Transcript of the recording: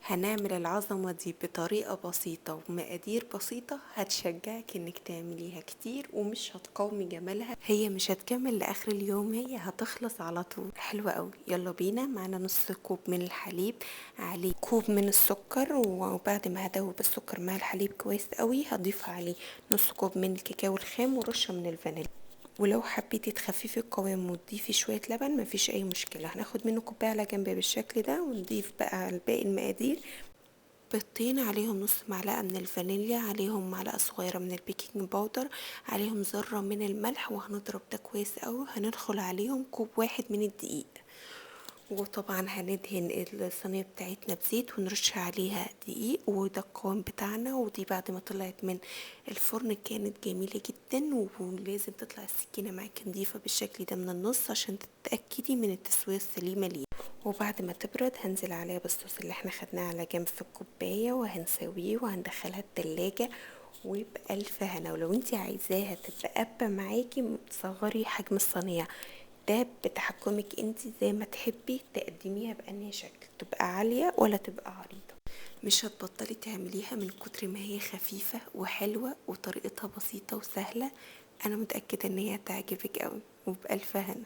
هنعمل العظمة دي بطريقة بسيطة ومقادير بسيطة هتشجعك انك تعمليها كتير ومش هتقاومي جمالها. هي مش هتكمل لاخر اليوم، هي هتخلص على طول. حلوة قوي. يلا بينا. معانا نص كوب من الحليب، عليه كوب من السكر، وبعد ما هدوب السكر مع الحليب كويس قوي هضيف عليه نص كوب من الكاكاو الخام ورشة من الفانيليا. ولو حبيتي تخففي القوام وتضيفي شويه لبن مفيش اي مشكله. هناخد منه كوبايه على جنب بالشكل ده، ونضيف بقى على باقي المقادير بيضتين، عليهم نص معلقه من الفانيليا، عليهم معلقه صغيره من البيكنج باودر، عليهم ذره من الملح، وهنضرب ده كويس قوي. هندخل عليهم كوب واحد من الدقيق، وطبعا هندهن الصينية بتاعتنا بزيت ونرش عليها دقيق، وده القوام بتاعنا. ودي بعد ما طلعت من الفرن كانت جميلة جدا. ولازم تطلع السكينة معاك نضيفة بالشكل ده من النص عشان تتأكدي من التسوية السليمة ليه. وبعد ما تبرد هنزل عليها بالصوص اللي احنا خدناه على جنب في الكوباية، وهنسويه وهندخلها التلاجة وبألف هنا. ولو انتي عايزاها تبقى قابة معاكي صغري حجم الصينية، ده بتحكمك انتي زي ما تحبي تقدميها بأنهي شكل، تبقى عالية ولا تبقى عريضة. مش هتبطلي تعمليها من كتر ما هي خفيفة وحلوة وطريقتها بسيطة وسهلة. انا متأكدة ان هي هتعجبك قوي. وبألف هنا.